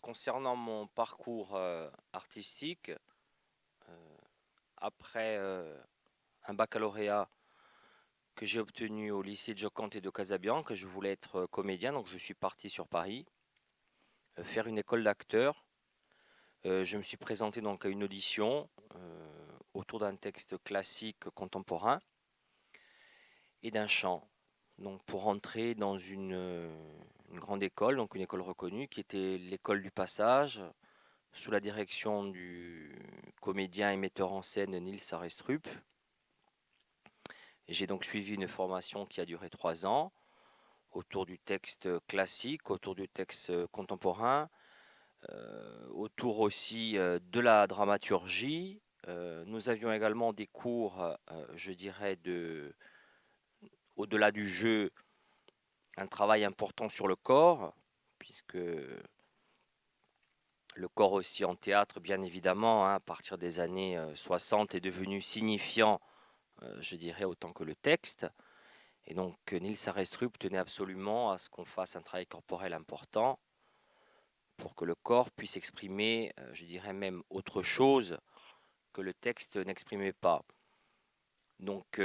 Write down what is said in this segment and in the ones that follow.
Concernant mon parcours artistique, après un baccalauréat que j'ai obtenu au lycée Gioconte de Casabianca, je voulais être comédien, donc je suis parti sur Paris faire une école d'acteur. Je me suis présenté donc à une audition autour d'un texte classique contemporain et d'un chant. Donc pour entrer dans une grande école, donc une école reconnue, qui était l'école du Passage, sous la direction du comédien et metteur en scène Nils Arestrup. J'ai donc suivi une formation qui a duré 3 ans autour du texte classique, autour du texte contemporain, autour aussi de la dramaturgie. Nous avions également des cours, je dirais, au-delà du jeu, un travail important sur le corps, puisque le corps aussi en théâtre, bien évidemment, à partir des années 60, est devenu signifiant, je dirais, autant que le texte. Et donc Nils Arestrup tenait absolument à ce qu'on fasse un travail corporel important pour que le corps puisse exprimer, je dirais même autre chose que le texte n'exprimait pas. Donc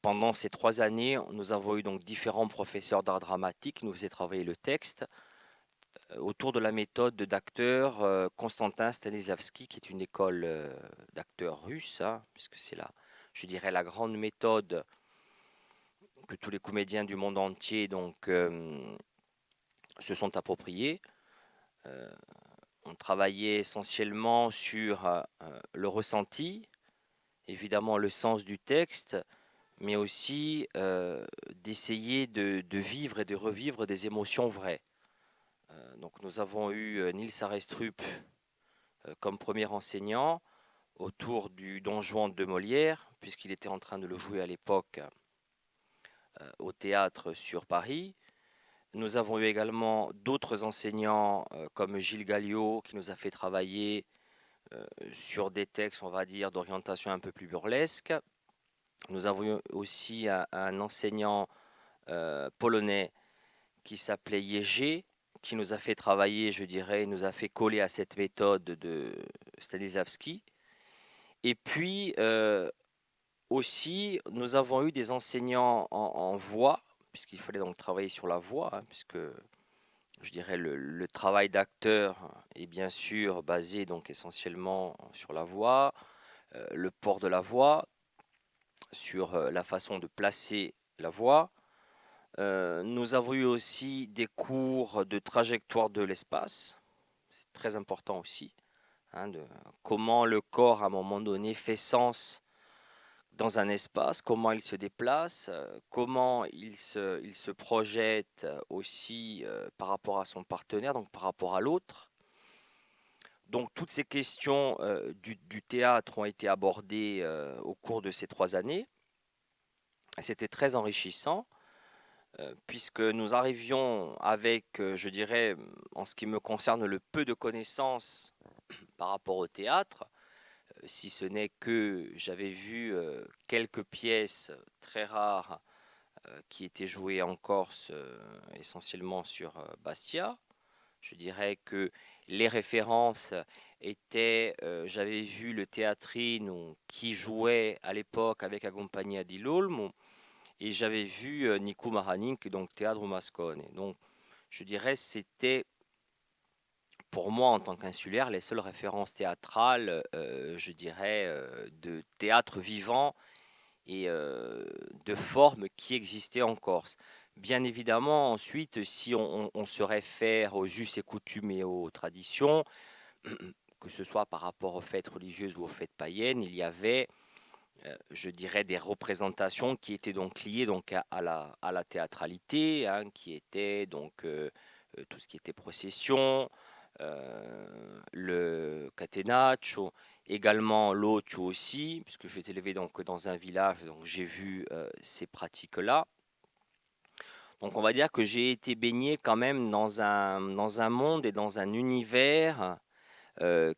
pendant ces 3 années, nous avons eu donc différents professeurs d'art dramatique qui nous faisaient travailler le texte autour de la méthode d'acteur Konstantin Stanislavski, qui est une école d'acteurs russe, puisque c'est je dirais, la grande méthode que tous les comédiens du monde entier se sont appropriés. On travaillait essentiellement sur le ressenti, évidemment le sens du texte, mais aussi d'essayer de vivre et de revivre des émotions vraies. Donc nous avons eu Nils Arestrup comme premier enseignant autour du Don Juan de Molière, puisqu'il était en train de le jouer à l'époque au théâtre sur Paris. Nous avons eu également d'autres enseignants comme Gilles Galliot qui nous a fait travailler sur des textes, on va dire, d'orientation un peu plus burlesque. Nous avons eu aussi un enseignant polonais qui s'appelait Jerzy, qui nous a fait travailler, je dirais, nous a fait coller à cette méthode de Stanislavski. Et puis aussi, nous avons eu des enseignants en voix, puisqu'il fallait donc travailler sur la voix, puisque je dirais le travail d'acteur est bien sûr basé donc essentiellement sur la voix, le port de la voix, sur la façon de placer la voix. Nous avons eu aussi des cours de trajectoire de l'espace, c'est très important aussi, de comment le corps à un moment donné fait sens dans un espace, comment il se déplace, comment il se projette aussi par rapport à son partenaire, donc par rapport à l'autre. Donc toutes ces questions du théâtre ont été abordées au cours de ces 3 années. C'était très enrichissant puisque nous arrivions avec, je dirais, en ce qui me concerne, le peu de connaissances par rapport au théâtre, si ce n'est que j'avais vu quelques pièces très rares qui étaient jouées en Corse, essentiellement sur Bastia. Je dirais que les références étaient, j'avais vu le Teatrino qui jouait à l'époque avec la Compagnia di Lolmo, et j'avais vu Nico Mahanin, donc Teatro Mascone. Donc je dirais c'était pour moi en tant qu'insulaire les seules références théâtrales, je dirais, de théâtre vivant et de formes qui existaient en Corse. Bien évidemment, ensuite, si on se réfère aux us et coutumes et aux traditions, que ce soit par rapport aux fêtes religieuses ou aux fêtes païennes, il y avait, je dirais, des représentations qui étaient donc liées donc à la théâtralité, qui étaient donc tout ce qui était procession, le catenaccio, également l'occhio aussi, puisque j'ai été élevé donc dans un village, donc j'ai vu ces pratiques-là. Donc on va dire que j'ai été baigné quand même dans un monde et dans un univers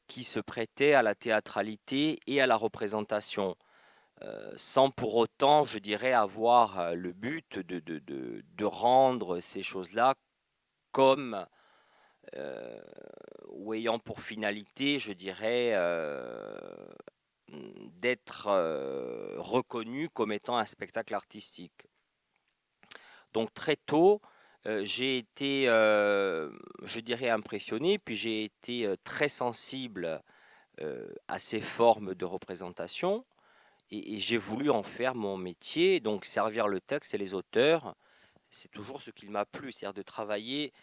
qui se prêtait à la théâtralité et à la représentation, sans pour autant, je dirais, avoir le but de rendre ces choses-là comme euh, ou ayant pour finalité, je dirais, d'être reconnu comme étant un spectacle artistique. Donc très tôt, j'ai été, je dirais, impressionné, puis j'ai été très sensible à ces formes de représentation, et j'ai voulu en faire mon métier, donc servir le texte et les auteurs. C'est toujours ce qui m'a plu, c'est-à-dire de travailler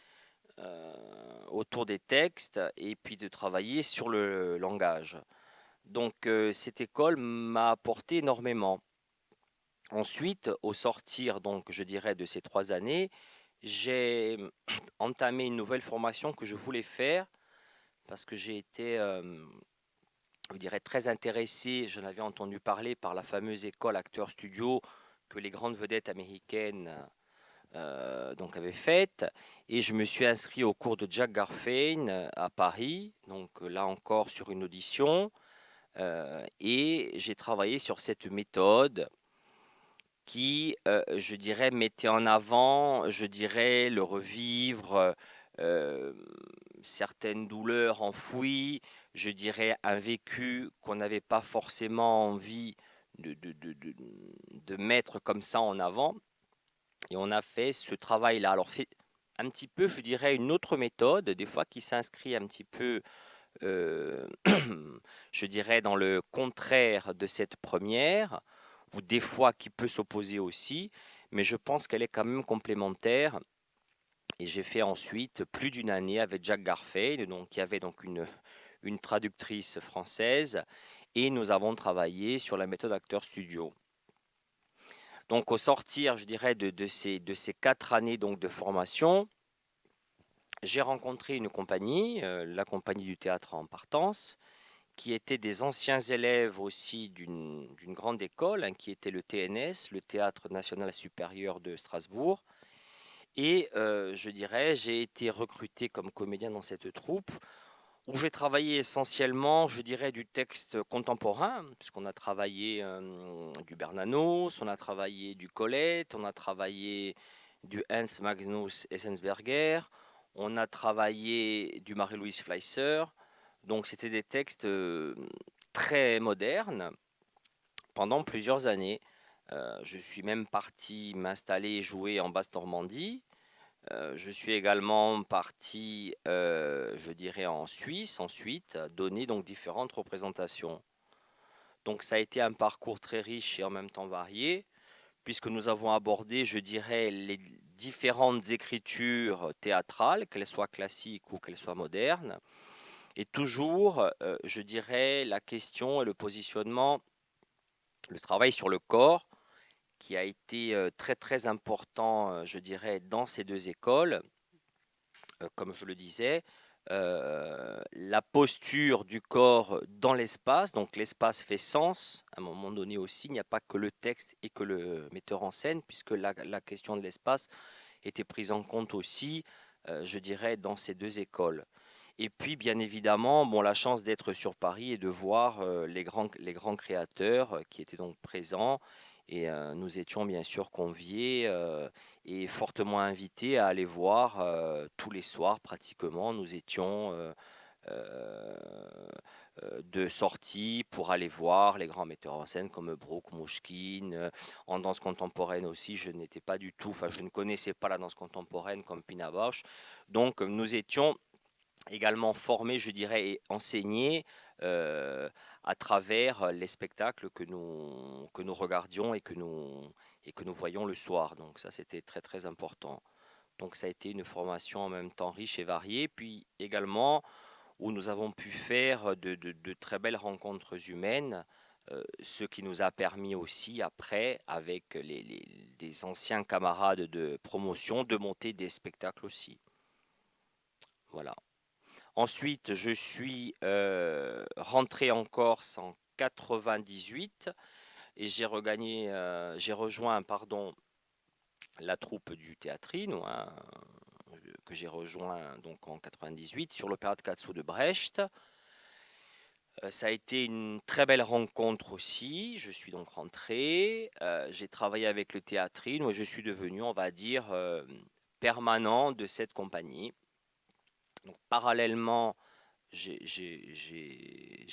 autour des textes et puis de travailler sur le langage. Donc cette école m'a apporté énormément. Ensuite, au sortir, donc je dirais, de ces 3 années, j'ai entamé une nouvelle formation que je voulais faire parce que j'ai été, je dirais, très intéressé. J'en avais entendu parler par la fameuse école Acteurs Studio que les grandes vedettes américaines donc avaient faite. Et je me suis inscrit au cours de Jack Garfain à Paris, donc là encore sur une audition. Et j'ai travaillé sur cette méthode qui, je dirais, mettait en avant, je dirais, le revivre, heu, certaines douleurs enfouies, je dirais un vécu qu'on n'avait pas forcément envie de mettre comme ça en avant, et on a fait ce travail-là. Alors c'est un petit peu, je dirais, une autre méthode, des fois qui s'inscrit un petit peu, heu, je dirais, dans le contraire de cette première, ou des fois qui peut s'opposer aussi, mais je pense qu'elle est quand même complémentaire. Et j'ai fait ensuite plus d'une année avec Jack Garfain, donc qui avait donc une traductrice française, et nous avons travaillé sur la méthode Acteur Studio. Donc au sortir, je dirais, de ces 4 années donc de formation, j'ai rencontré une compagnie, la compagnie du théâtre en partance, qui étaient des anciens élèves aussi d'une grande école, hein, qui était le TNS, le Théâtre National Supérieur de Strasbourg. Et je dirais, j'ai été recruté comme comédien dans cette troupe, où j'ai travaillé essentiellement, je dirais, du texte contemporain, puisqu'on a travaillé du Bernanos, on a travaillé du Colette, on a travaillé du Hans Magnus Enzensberger, on a travaillé du Marie-Louise Fleischer. Donc c'était des textes très modernes pendant plusieurs années. Je suis même parti m'installer et jouer en Basse-Normandie. Je suis également parti, je dirais, en Suisse ensuite, donner donc différentes représentations. Donc ça a été un parcours très riche et en même temps varié, puisque nous avons abordé, je dirais, les différentes écritures théâtrales, qu'elles soient classiques ou qu'elles soient modernes, et toujours, je dirais, la question et le positionnement, le travail sur le corps, qui a été très très important, je dirais, dans ces deux écoles. Comme je le disais, la posture du corps dans l'espace, donc l'espace fait sens à un moment donné aussi, il n'y a pas que le texte et que le metteur en scène, puisque la question de l'espace était prise en compte aussi, je dirais, dans ces deux écoles. Et puis, bien évidemment, bon, la chance d'être sur Paris et de voir les grands créateurs qui étaient donc présents. Et nous étions bien sûr conviés et fortement invités à aller voir tous les soirs pratiquement. Nous étions euh, de sortie pour aller voir les grands metteurs en scène comme Brooke, Mouchkine. En danse contemporaine aussi, je n'étais pas du tout, enfin, je ne connaissais pas la danse contemporaine comme Pina Bausch. Donc, nous étions également formés, je dirais, et enseignés à travers les spectacles que nous regardions et que nous voyions le soir. Donc ça, c'était très, très important. Donc ça a été une formation en même temps riche et variée, puis également où nous avons pu faire de très belles rencontres humaines, ce qui nous a permis aussi après, avec les anciens camarades de promotion, de monter des spectacles aussi. Voilà. Ensuite, je suis rentré en Corse en 98 et j'ai rejoint, pardon, la troupe du Théâtrino, hein, que j'ai rejoint donc en 98 sur l'Opéra de Cazzo de Brecht. Ça a été une très belle rencontre aussi. Je suis donc rentré, j'ai travaillé avec le Théâtrino et je suis devenu, on va dire, permanent de cette compagnie. Donc, parallèlement, j'ai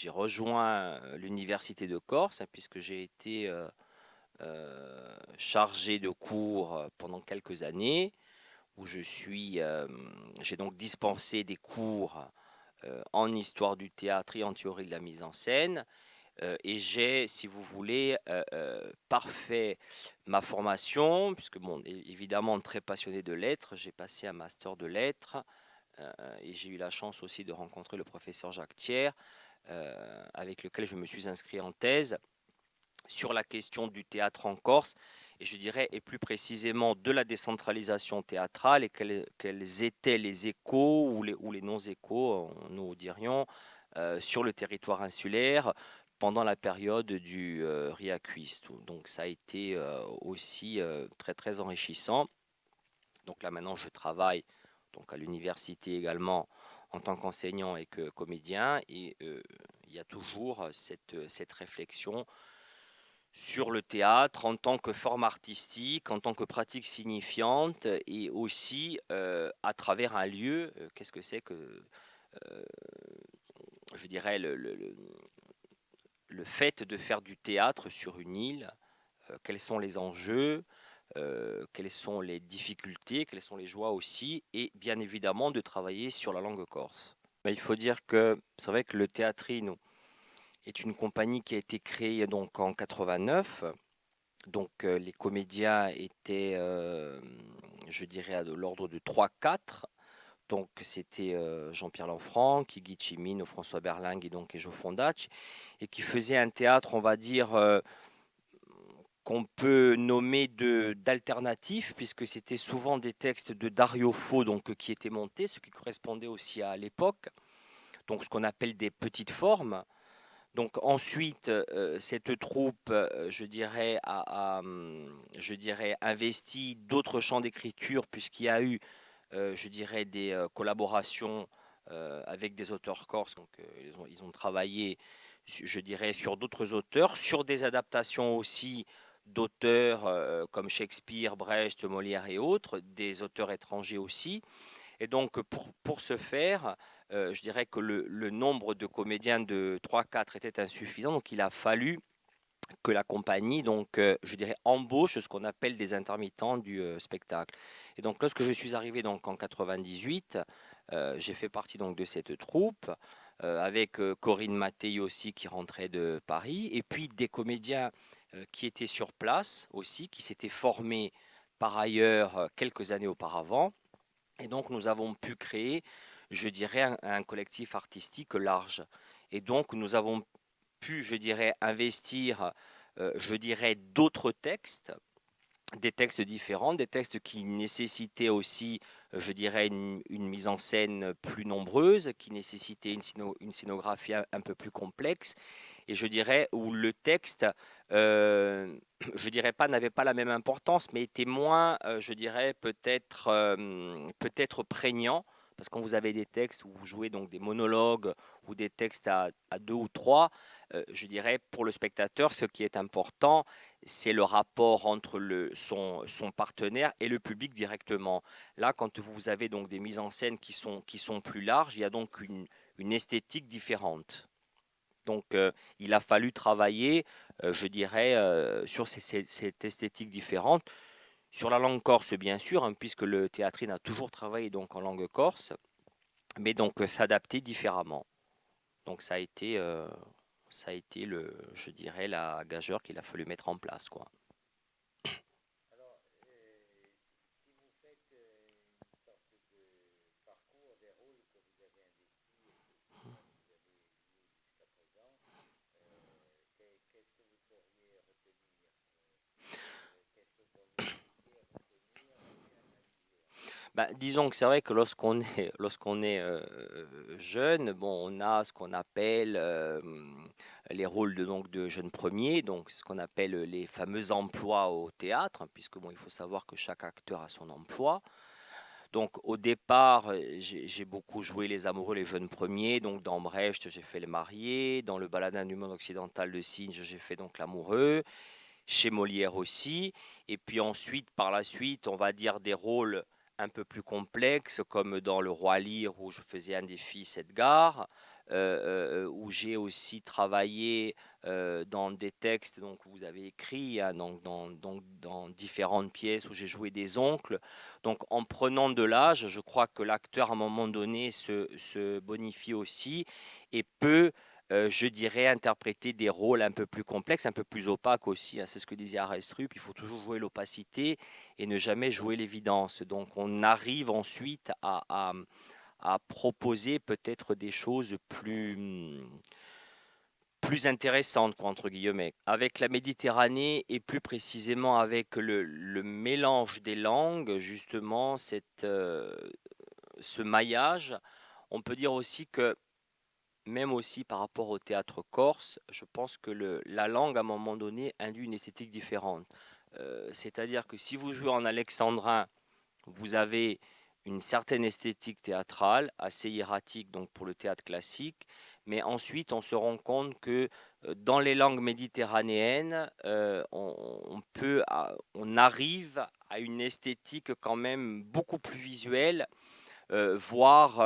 rejoint l'Université de Corse, hein, puisque j'ai été chargé de cours pendant quelques années, où j'ai donc dispensé des cours en histoire du théâtre et en théorie de la mise en scène. Et j'ai, si vous voulez, parfait ma formation, puisque bon, évidemment très passionné de lettres, j'ai passé un master de lettres et j'ai eu la chance aussi de rencontrer le professeur Jacques Thiers, avec lequel je me suis inscrit en thèse sur la question du théâtre en Corse, et je dirais, et plus précisément de la décentralisation théâtrale, et quels étaient les échos ou les non-échos, nous dirions, sur le territoire insulaire pendant la période du Riacuistre. Donc ça a été aussi très très enrichissant. Donc là maintenant je travaille donc à l'université également en tant qu'enseignant et que comédien, et il y a toujours cette réflexion sur le théâtre en tant que forme artistique, en tant que pratique signifiante, et aussi à travers un lieu. Qu'est-ce que c'est que, euh, je dirais, le fait de faire du théâtre sur une île? Quels sont les enjeux? Quelles sont les difficultés? Quelles sont les joies aussi? Et bien évidemment de travailler sur la langue corse. Mais il faut dire que c'est vrai que le Théâtrino est une compagnie qui a été créée donc en 89. Donc les comédiens étaient, je dirais, de l'ordre de 3-4. Donc c'était Jean-Pierre Lanfranc, Guy Chimino, François Berlingue et Jo Fondacci, et qui faisaient un théâtre, on va dire, qu'on peut nommer d'alternatif, puisque c'était souvent des textes de Dario Fo, donc qui étaient montés, ce qui correspondait aussi à l'époque, donc ce qu'on appelle des petites formes. Donc ensuite, cette troupe, je dirais, investi d'autres champs d'écriture, puisqu'il y a eu, je dirais, des collaborations avec des auteurs corses. Donc ils ont travaillé, je dirais, sur d'autres auteurs, sur des adaptations aussi d'auteurs comme Shakespeare, Brecht, Molière et autres, des auteurs étrangers aussi. Et donc, pour ce faire, je dirais que le nombre de comédiens de 3-4 était insuffisant. Donc, il a fallu que la compagnie, donc, je dirais, embauche ce qu'on appelle des intermittents du spectacle. Et donc, lorsque je suis arrivé donc, en 98, j'ai fait partie donc, de cette troupe, avec Corinne Mattei aussi qui rentrait de Paris, et puis des comédiens qui étaient sur place aussi, qui s'étaient formés par ailleurs quelques années auparavant. Et donc, nous avons pu créer, je dirais, un collectif artistique large. Et donc, nous avons pu, je dirais, investir, je dirais, d'autres textes, des textes différents, des textes qui nécessitaient aussi, je dirais, une mise en scène plus nombreuse, qui nécessitaient une scénographie un peu plus complexe, et je dirais où le texte, je dirais pas n'avait pas la même importance, mais était moins, je dirais peut-être prégnant, parce que quand vous avez des textes où vous jouez donc des monologues ou des textes à deux ou trois, je dirais pour le spectateur, ce qui est important, c'est le rapport entre son partenaire et le public directement. Là, quand vous avez donc des mises en scène qui sont plus larges, il y a donc une esthétique différente. Donc, il a fallu travailler, je dirais, sur cette esthétique différente. Sur la langue corse, bien sûr, hein, puisque le théâtrine a toujours travaillé donc en langue corse, mais donc s'adapter différemment. Donc, ça a été je dirais, la gageure qu'il a fallu mettre en place, quoi. Bah, disons que c'est vrai que lorsqu'on est jeune, bon, on a ce qu'on appelle les rôles donc, de jeunes premiers, donc ce qu'on appelle les fameux emplois au théâtre, hein, puisque bon, il faut savoir que chaque acteur a son emploi. Donc au départ, j'ai beaucoup joué les amoureux, les jeunes premiers. Donc dans Brecht, j'ai fait les mariés. Dans le Baladin du monde occidental de Synge, j'ai fait donc l'amoureux. Chez Molière aussi. Et puis ensuite, par la suite, on va dire des rôles un peu plus complexes, comme dans Le Roi Lear où je faisais un des fils Edgar, où j'ai aussi travaillé dans des textes donc, que vous avez écrits, hein, dans différentes pièces où j'ai joué des oncles. Donc en prenant de l'âge, je crois que l'acteur à un moment donné se bonifie aussi et peut je dirais, interpréter des rôles un peu plus complexes, un peu plus opaques aussi, hein. C'est ce que disait Arestrup, il faut toujours jouer l'opacité et ne jamais jouer l'évidence. Donc on arrive ensuite à proposer peut-être des choses plus intéressantes, quoi, entre guillemets. Avec la Méditerranée et plus précisément avec le mélange des langues, justement, ce maillage, on peut dire aussi que même aussi par rapport au théâtre corse, je pense que la langue, à un moment donné, induit une esthétique différente. C'est-à-dire que si vous jouez en alexandrin, vous avez une certaine esthétique théâtrale, assez hiératique donc pour le théâtre classique, mais ensuite on se rend compte que dans les langues méditerranéennes, on arrive à une esthétique quand même beaucoup plus visuelle, voire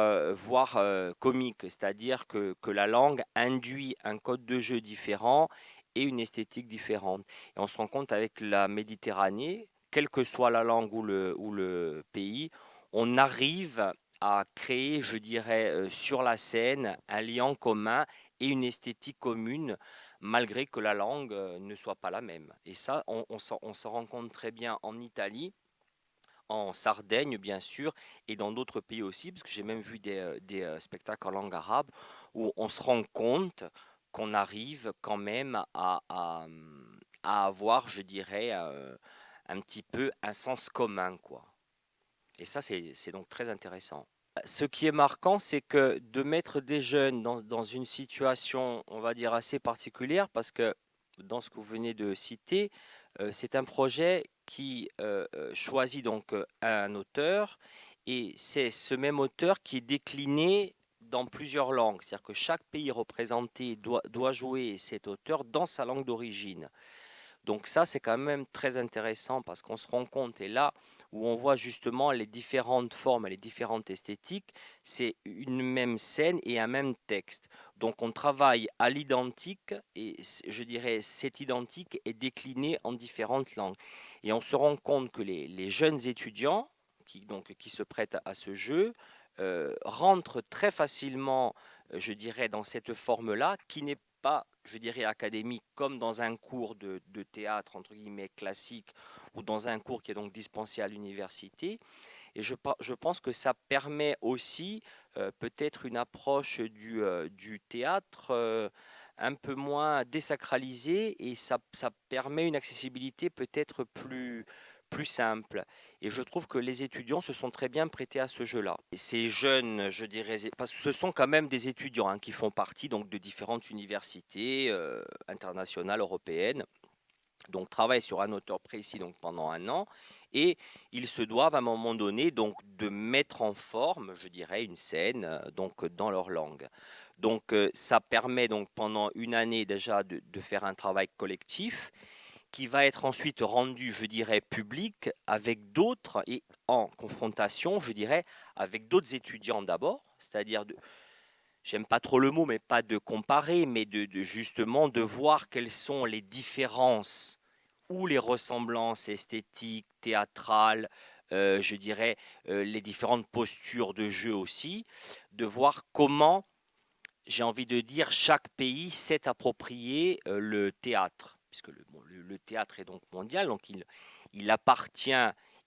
comique, c'est-à-dire que la langue induit un code de jeu différent et une esthétique différente. Et on se rend compte avec la Méditerranée, quelle que soit la langue ou le pays, on arrive à créer, je dirais, sur la scène, un lien commun et une esthétique commune, malgré que la langue ne soit pas la même. Et ça, on s'en rend compte très bien en Italie, en Sardaigne, bien sûr, et dans d'autres pays aussi, parce que j'ai même vu des spectacles en langue arabe où on se rend compte qu'on arrive quand même à avoir, je dirais, un petit peu un sens commun, quoi. Et ça, c'est donc très intéressant. Ce qui est marquant, c'est que de mettre des jeunes dans une situation, on va dire, assez particulière, parce que dans ce que vous venez de citer, c'est un projet qui choisit donc un auteur, et c'est ce même auteur qui est décliné dans plusieurs langues. C'est-à-dire que chaque pays représenté doit jouer cet auteur dans sa langue d'origine. Donc ça, c'est quand même très intéressant parce qu'on se rend compte, et là où on voit justement les différentes formes et les différentes esthétiques, c'est une même scène et un même texte. Donc on travaille à l'identique et je dirais cet identique est décliné en différentes langues. Et on se rend compte que les jeunes étudiants qui se prêtent à ce jeu rentrent très facilement, je dirais, dans cette forme-là qui n'est pas, je dirais, académique, comme dans un cours de théâtre, entre guillemets, classique, ou dans un cours qui est donc dispensé à l'université. Et je pense que ça permet aussi peut-être une approche du théâtre un peu moins désacralisée, et ça permet une accessibilité peut-être plus simple. Et je trouve que les étudiants se sont très bien prêtés à ce jeu-là. Et ces jeunes, je dirais, parce que ce sont quand même des étudiants hein, qui font partie donc de différentes universités internationales, européennes, donc travaillent sur un auteur précis donc pendant un an, et ils se doivent à un moment donné donc de mettre en forme, je dirais, une scène donc dans leur langue. Donc ça permet donc pendant une année déjà de faire un travail collectif qui va être ensuite rendu, je dirais, public avec d'autres et en confrontation, je dirais, avec d'autres étudiants d'abord, c'est-à-dire j'aime pas trop le mot, mais pas de comparer, mais justement de voir quelles sont les différences ou les ressemblances esthétiques, théâtrales, je dirais, les différentes postures de jeu aussi, de voir comment, j'ai envie de dire, chaque pays s'est approprié le théâtre, puisque le théâtre est donc mondial, donc il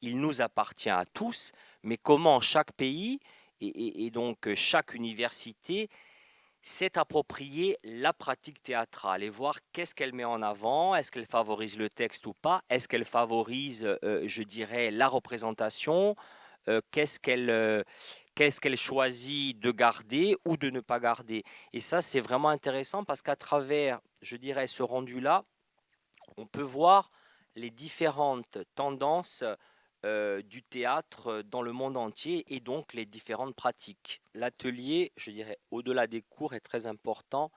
nous appartient à tous, mais comment chaque pays et donc chaque université s'est approprié la pratique théâtrale et voir qu'est-ce qu'elle met en avant, est-ce qu'elle favorise le texte ou pas, est-ce qu'elle favorise, je dirais, la représentation, qu'est-ce qu'elle choisit de garder ou de ne pas garder. Et ça, c'est vraiment intéressant parce qu'à travers, je dirais, ce rendu-là, on peut voir les différentes tendances du théâtre dans le monde entier et donc les différentes pratiques. L'atelier, je dirais, au-delà des cours, est très important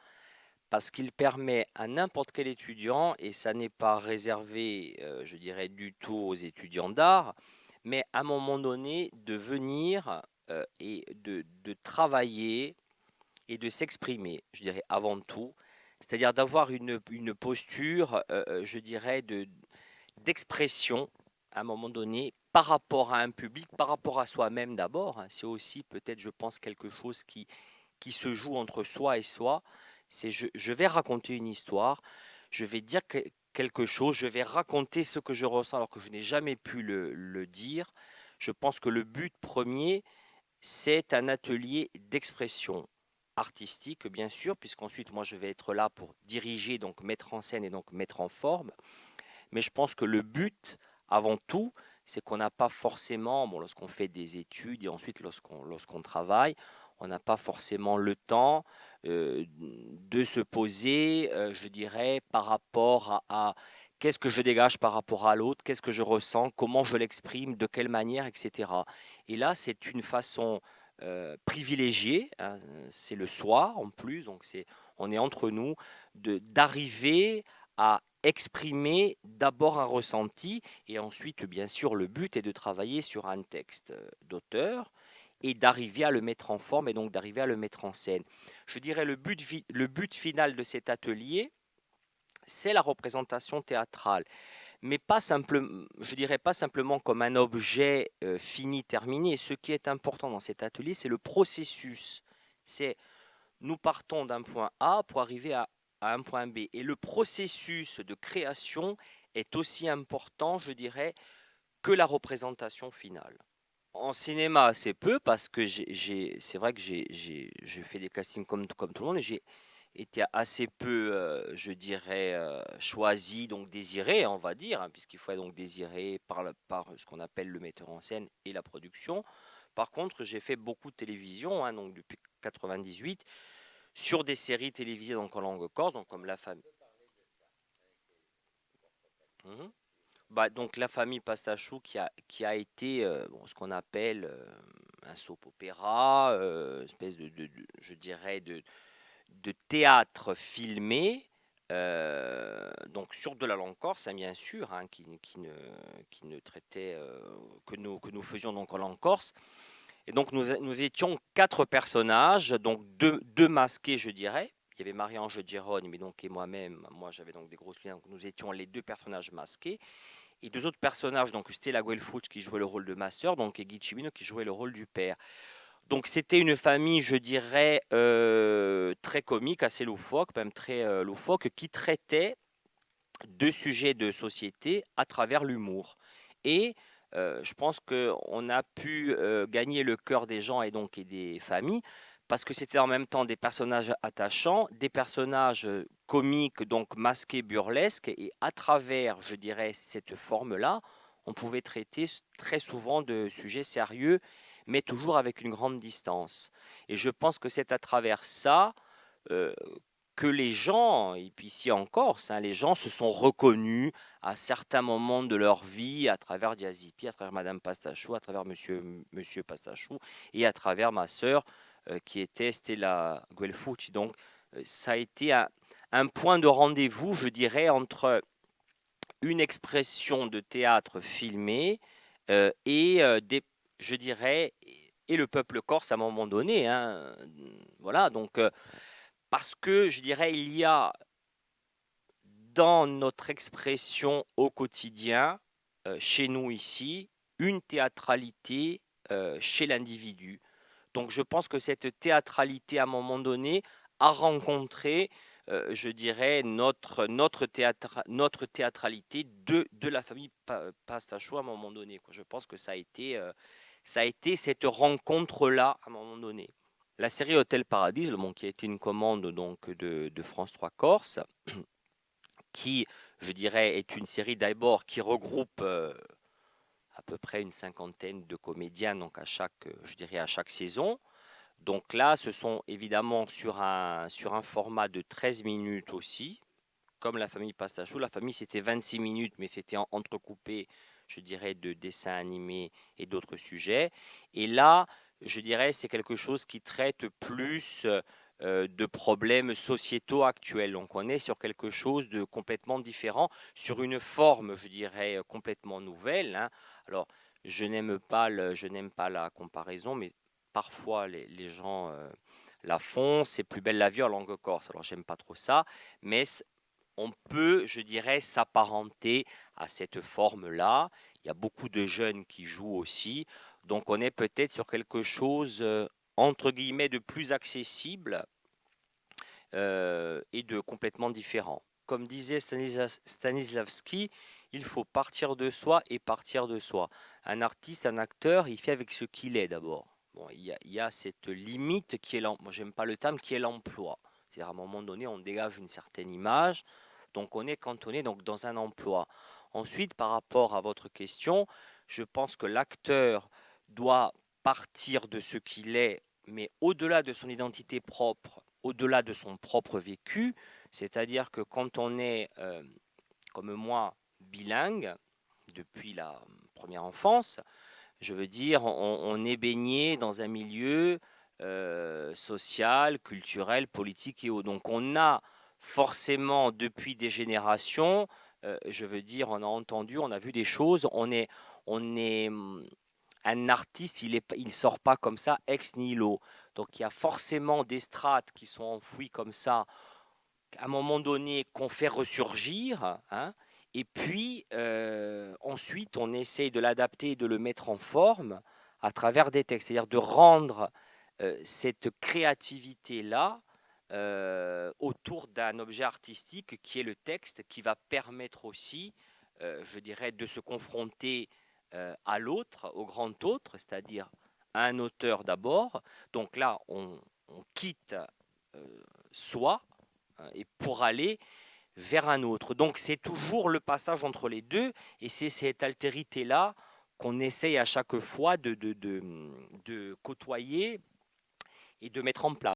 parce qu'il permet à n'importe quel étudiant, et ça n'est pas réservé, je dirais, du tout aux étudiants d'art, mais à un moment donné, de venir et de travailler et de s'exprimer, je dirais avant tout, c'est-à-dire d'avoir une posture, je dirais, d'expression à un moment donné par rapport à un public, par rapport à soi-même d'abord, hein. C'est aussi peut-être, je pense, quelque chose qui se joue entre soi et soi. C'est je vais raconter une histoire, je vais dire quelque chose, je vais raconter ce que je ressens alors que je n'ai jamais pu le dire. Je pense que le but premier, c'est un atelier d'expression artistique, bien sûr, puisqu'ensuite, moi, je vais être là pour diriger, donc mettre en scène et donc mettre en forme. Mais je pense que le but, avant tout, c'est qu'on n'a pas forcément, bon, lorsqu'on fait des études et ensuite lorsqu'on travaille, on n'a pas forcément le temps de se poser, je dirais, par rapport à qu'est-ce que je dégage par rapport à l'autre, qu'est-ce que je ressens, comment je l'exprime, de quelle manière, etc. Et là, c'est une façon privilégiée, hein, c'est le soir en plus, donc on est entre nous, d'arriver à exprimer d'abord un ressenti et ensuite, bien sûr, le but est de travailler sur un texte d'auteur et d'arriver à le mettre en forme et donc d'arriver à le mettre en scène. Je dirais le but final de cet atelier, c'est la représentation théâtrale, mais pas simplement, je dirais pas simplement comme un objet fini, terminé. Ce qui est important dans cet atelier, c'est le processus. C'est nous partons d'un point A pour arriver à un point B. Et le processus de création est aussi important, je dirais, que la représentation finale. En cinéma, assez peu, parce que c'est vrai que je fais des castings comme tout le monde, et j'ai été assez peu, je dirais, choisi, donc désiré, on va dire, hein, puisqu'il faut être donc désiré par ce qu'on appelle le metteur en scène et la production. Par contre, j'ai fait beaucoup de télévision, hein, donc depuis 98, sur des séries télévisées donc en langue corse, donc comme La Famille. Mhm. Bah, donc La Famille Pastachou qui a été bon, ce qu'on appelle un soap opéra, espèce je dirais de théâtre filmé, donc sur de la langue corse, hein, bien sûr, hein, qui ne traitait que nous faisions donc en langue corse. Et donc nous étions quatre personnages, donc deux masqués, je dirais. Il y avait Marie-Ange Gérone, mais donc et moi-même, moi j'avais donc des grosses lunettes, donc nous étions les deux personnages masqués. Et deux autres personnages, donc Stella Guelfucci qui jouait le rôle de ma sœur, donc et Guy Cimino qui jouait le rôle du père. Donc c'était une famille, je dirais, très comique, assez loufoque, même très loufoque, qui traitait de sujets de société à travers l'humour. Et je pense qu'on a pu gagner le cœur des gens et donc et des familles parce que c'était en même temps des personnages attachants, des personnages comiques, donc masqués, burlesques, et à travers, je dirais, cette forme-là, on pouvait traiter très souvent de sujets sérieux, mais toujours avec une grande distance. Et je pense que c'est à travers ça euh, que les gens, et puis ici en Corse, hein, les gens se sont reconnus à certains moments de leur vie à travers Diazipi, à travers Madame Pastachou, à travers Monsieur Pastachou et à travers ma sœur qui était Stella Guelfucci. Donc ça a été un point de rendez-vous, je dirais, entre une expression de théâtre filmé et je dirais, et le peuple corse à un moment donné, hein, voilà, donc parce que je dirais, il y a dans notre expression au quotidien, chez nous ici, une théâtralité chez l'individu. Donc je pense que cette théâtralité, à un moment donné, a rencontré, je dirais, notre théâtralité de la famille Pastachou à un moment donné, quoi. Je pense que ça a été cette rencontre-là à un moment donné. La série Hôtel Paradis, bon, qui a été une commande donc de France 3 Corse, qui, je dirais, est une série d'abord qui regroupe à peu près une cinquantaine de comédiens, donc je dirais à chaque saison. Donc là, ce sont évidemment sur un format de 13 minutes aussi, comme La Famille Pastachou. La Famille, c'était 26 minutes, mais c'était entrecoupé, je dirais, de dessins animés et d'autres sujets. Et là, je dirais, c'est quelque chose qui traite plus de problèmes sociétaux actuels. Donc on est sur quelque chose de complètement différent, sur une forme, je dirais, complètement nouvelle, hein. Alors, je n'aime pas la comparaison, mais parfois les gens la font. C'est Plus belle la vie en langue corse. Alors, j'aime pas trop ça, mais on peut, je dirais, s'apparenter à cette forme-là. Il y a beaucoup de jeunes qui jouent aussi. Donc, on est peut-être sur quelque chose, entre guillemets, de plus accessible et de complètement différent. Comme disait Stanislavski, il faut partir de soi et partir de soi. Un artiste, un acteur, il fait avec ce qu'il est d'abord. Bon, il y a cette limite qui est moi j'aime pas le terme, qui est l'emploi. C'est-à-dire à un moment donné, on dégage une certaine image, donc on est cantonné donc dans un emploi. Ensuite, par rapport à votre question, je pense que l'acteur doit partir de ce qu'il est, mais au-delà de son identité propre, au-delà de son propre vécu, c'est-à-dire que quand on est, comme moi, bilingue, depuis la première enfance, je veux dire, on est baigné dans un milieu social, culturel, politique et autres. Donc on a forcément, depuis des générations, je veux dire, on a entendu, on a vu des choses, on est un artiste, il sort pas comme ça ex nihilo. Donc il y a forcément des strates qui sont enfouies comme ça, à un moment donné, qu'on fait ressurgir, hein, et puis ensuite on essaye de l'adapter et de le mettre en forme à travers des textes, c'est-à-dire de rendre cette créativité-là autour d'un objet artistique qui est le texte, qui va permettre aussi, je dirais, de se confronter à l'autre, au grand autre, c'est-à-dire à un auteur d'abord. Donc là, on quitte soi et pour aller vers un autre. Donc c'est toujours le passage entre les deux et c'est cette altérité-là qu'on essaye à chaque fois de côtoyer et de mettre en place.